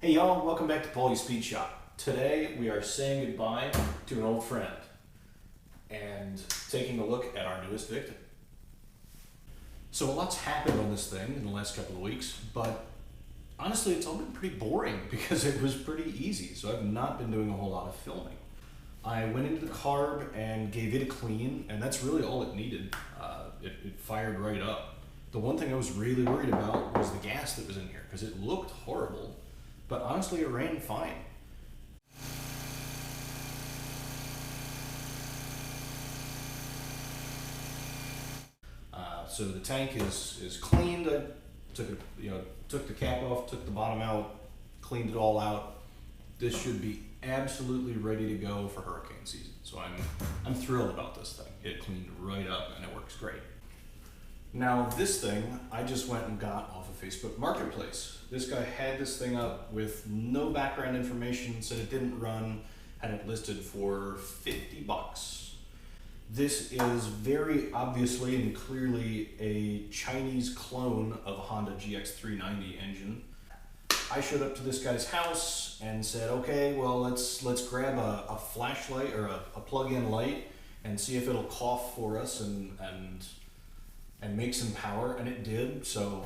Hey y'all, welcome back to Paulie's Speed Shop. Today we are saying goodbye to an old friend and taking a look at our newest victim. So a lot's happened on this thing in the last couple of weeks, but honestly it's all been pretty boring because it was pretty easy, so I've not been doing a whole lot of filming. I went into the carb and gave it a clean, and that's really all it needed. It fired right up. The one thing I was really worried about was the gas that was in here because it looked horrible. But honestly, it ran fine. So the tank is cleaned. I took the cap off, took the bottom out, cleaned it all out. This should be absolutely ready to go for hurricane season. So I'm thrilled about this thing. It cleaned right up and it works great. Now this thing, I just went and got off of Facebook Marketplace. This guy had this thing up with no background information, said it didn't run, had it listed for 50 bucks. This is very obviously and clearly a Chinese clone of a Honda GX390 engine. I showed up to this guy's house and said, okay, well let's grab a flashlight or a plug-in light and see if it'll cough for us and make some power, and it did. So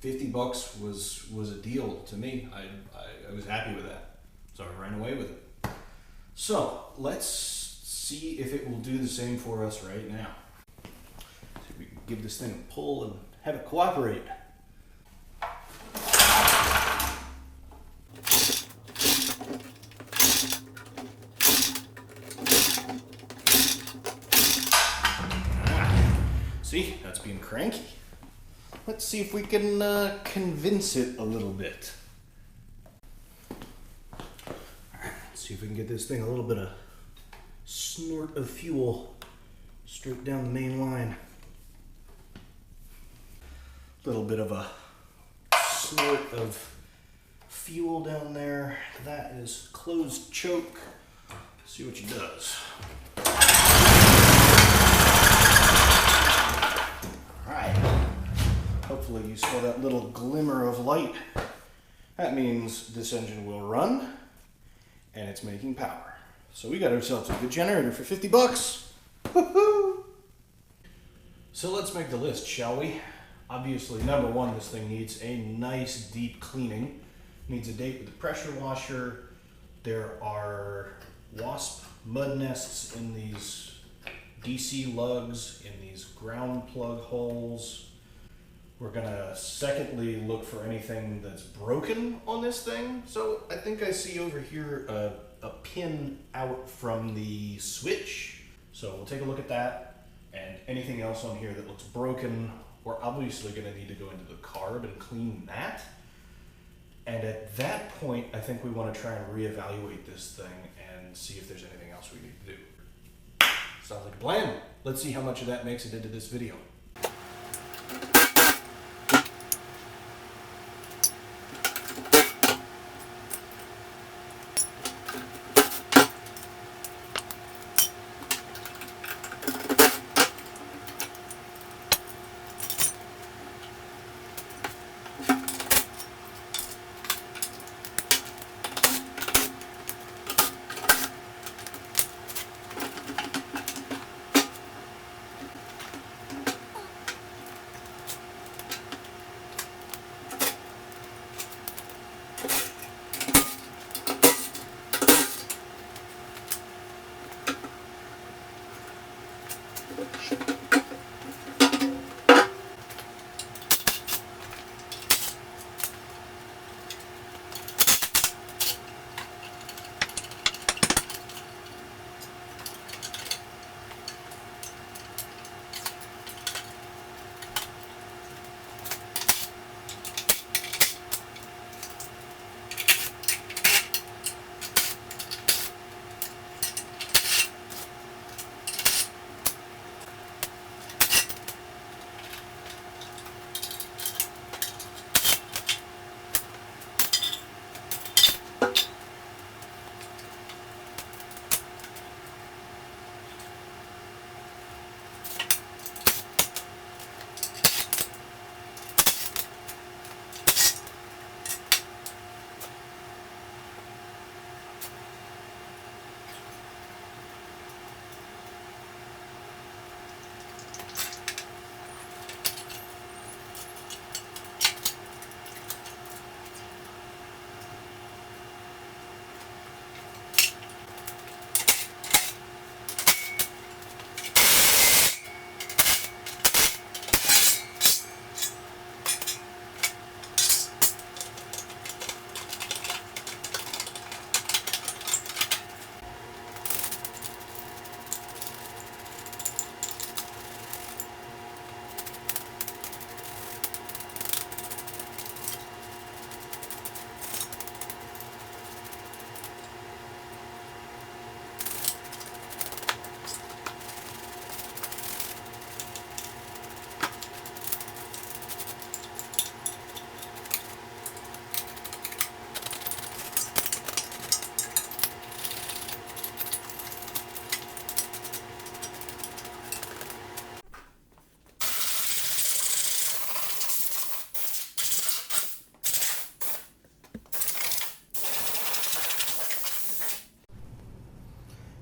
50 bucks was a deal to me. I was happy with that, so I ran away with it. So let's see if it will do the same for us right now. See if we can give this thing a pull and have it cooperate. See, that's being cranky. Let's see if we can convince it a little bit. Alright, let's see if we can get this thing a little bit of snort of fuel straight down the main line. A little bit of a snort of fuel down there. That is closed choke. See what she does. Hopefully you saw that little glimmer of light. That means this engine will run and it's making power. So we got ourselves a good generator for 50 bucks. Woohoo! So let's make the list, shall we? Obviously, number one, this thing needs a nice deep cleaning. Needs a date with the pressure washer. There are wasp mud nests in these DC lugs, in these ground plug holes. We're gonna secondly look for anything that's broken on this thing. So I think I see over here a pin out from the switch. So we'll take a look at that, and anything else on here that looks broken, we're obviously gonna need to go into the carb and clean that. And at that point, I think we wanna try and reevaluate this thing and see if there's anything else we need to do. Sounds like a plan. Let's see how much of that makes it into this video.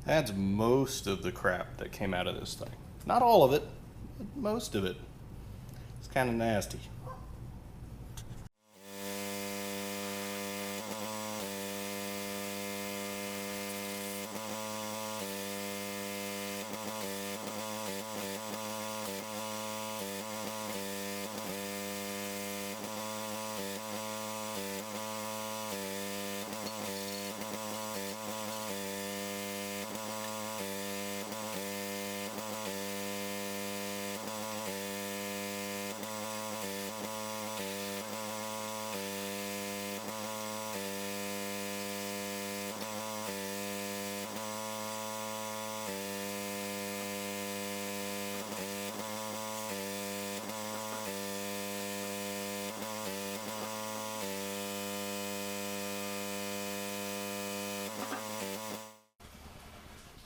That's most of the crap that came out of this thing. Not all of it, but most of it. It's kind of nasty.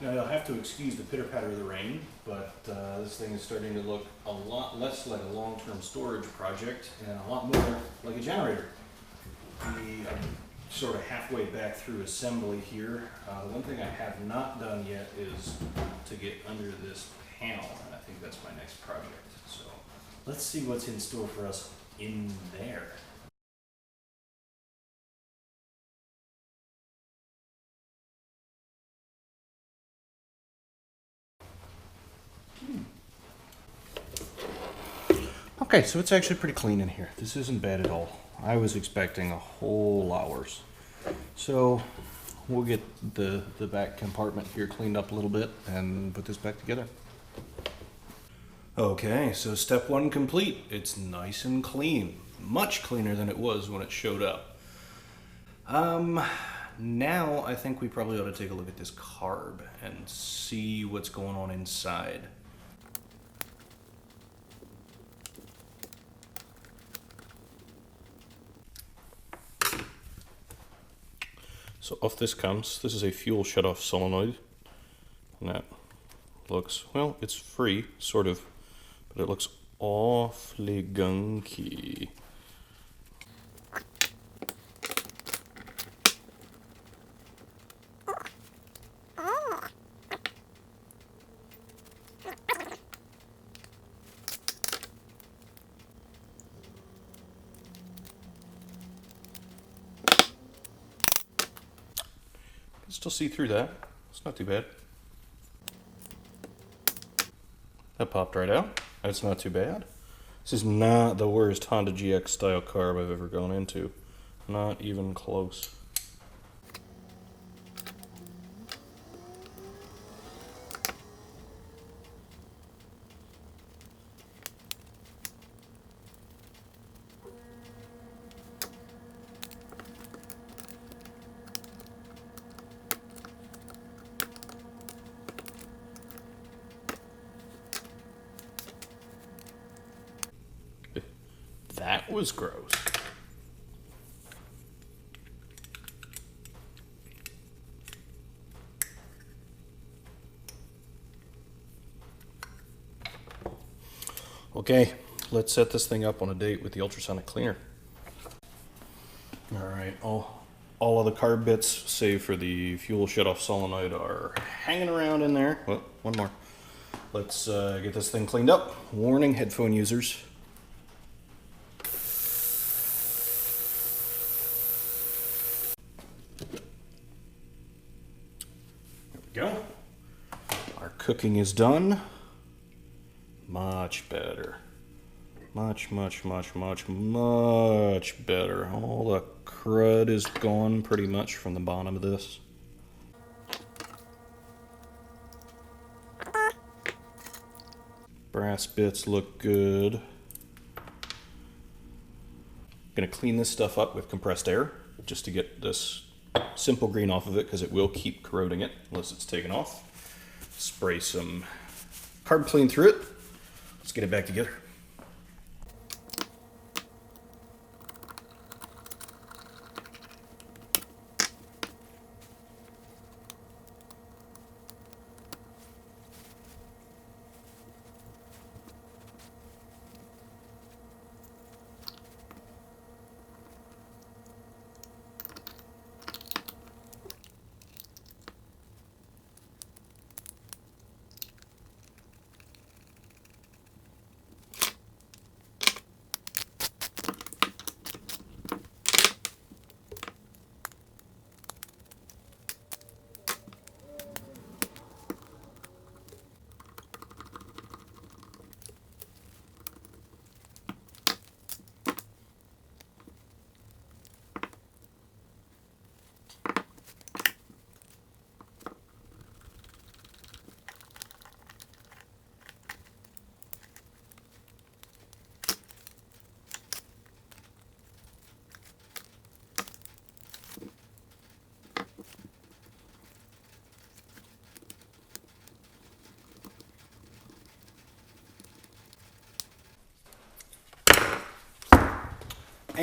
Now you'll have to excuse the pitter patter of the rain, but this thing is starting to look a lot less like a long-term storage project and a lot more like a generator. I'm sort of halfway back through assembly here. The one thing I have not done yet is to get under this panel, and I think that's my next project. So let's see what's in store for us in there. Okay, so it's actually pretty clean in here. This isn't bad at all. I was expecting a whole lot worse. So we'll get the back compartment here cleaned up a little bit and put this back together. Okay, so step one complete. It's nice and clean. Much cleaner than it was when it showed up. Now I think we probably ought to take a look at this carb and see what's going on inside. So off this comes, this is a fuel shutoff solenoid, and that looks, well, it's free, sort of, but it looks awfully gunky. Still see through that. It's not too bad. That popped right out. That's not too bad. This is not the worst Honda GX style carb I've ever gone into. Not even close. That was gross. Okay, let's set this thing up on a date with the ultrasonic cleaner. All right, all of the carb bits, save for the fuel shutoff solenoid, are hanging around in there. Well, one more. Let's get this thing cleaned up. Warning, headphone users. Go. Our cooking is done. Much better. Much better. All the crud is gone pretty much from the bottom of this. Brass bits look good. Gonna clean this stuff up with compressed air just to get this simple green off of it, because it will keep corroding it unless it's taken off. Spray some carb clean through it. Let's get it back together.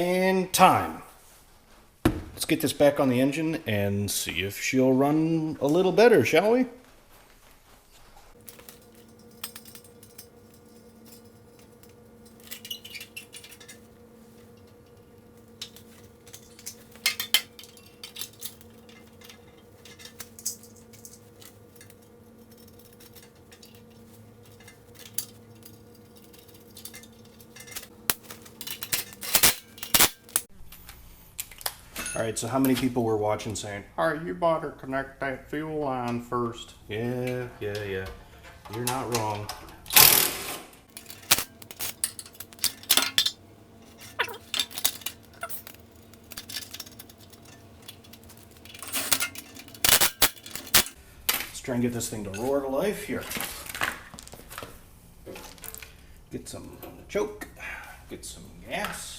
And time. Let's get this back on the engine and see if she'll run a little better, shall we? All right, so how many people were watching saying, "All right, you better connect that fuel line first"? Yeah. You're not wrong. Let's try and get this thing to roar to life here. Get some choke, get some gas.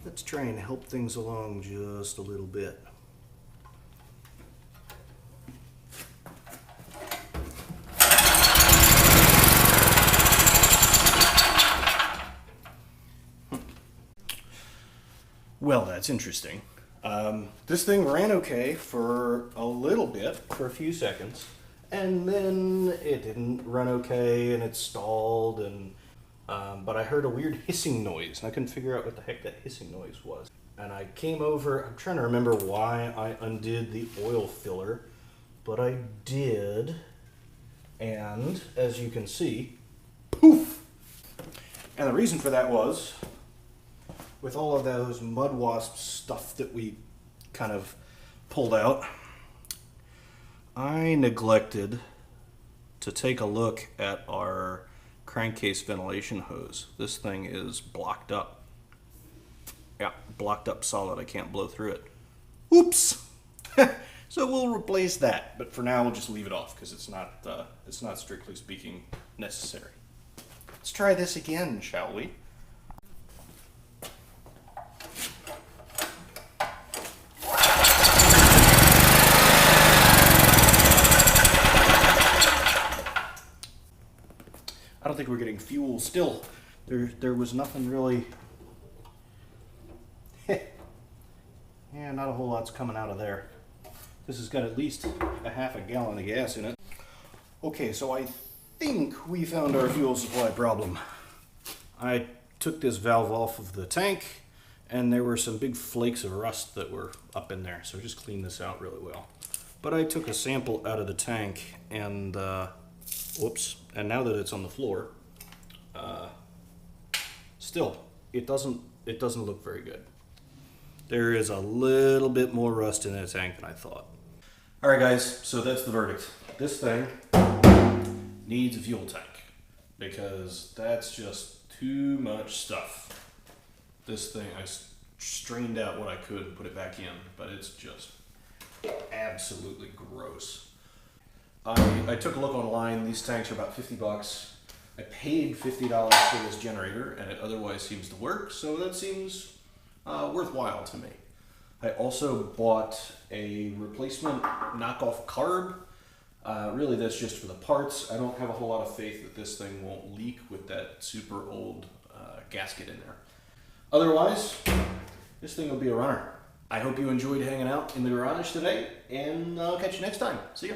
Let's try and help things along just a little bit. Well, that's interesting. This thing ran okay for a little bit, for a few seconds, and then it didn't run okay and it stalled, and but I heard a weird hissing noise and I couldn't figure out what the heck that hissing noise was. And I came over, I'm trying to remember why I undid the oil filler, but I did, and as you can see, poof! And the reason for that was, with all of those mud wasp stuff that we kind of pulled out, I neglected to take a look at our crankcase ventilation hose. This thing is blocked up. Yeah, blocked up solid. I can't blow through it. Oops! So we'll replace that, but for now we'll just leave it off because it's not strictly speaking necessary. Let's try this again, shall we? I don't think we're getting fuel still. There was nothing really. Yeah, not a whole lot's coming out of there. This has got at least a half a gallon of gas in it. Okay, so I think we found our fuel supply problem. I took this valve off of the tank and there were some big flakes of rust that were up in there. So just clean this out really well. But I took a sample out of the tank and whoops, and now that it's on the floor, still, it doesn't look very good. There is a little bit more rust in the tank than I thought. All right, guys, so that's the verdict. This thing needs a fuel tank because that's just too much stuff. This thing, I strained out what I could and put it back in, but it's just absolutely gross. I took a look online. These tanks are about 50 bucks. I paid $50 for this generator and it otherwise seems to work, so that seems worthwhile to me. I also bought a replacement knockoff carb. Really that's just for the parts. I don't have a whole lot of faith that this thing won't leak with that super old gasket in there. Otherwise, this thing will be a runner. I hope you enjoyed hanging out in the garage today, and I'll catch you next time. See ya.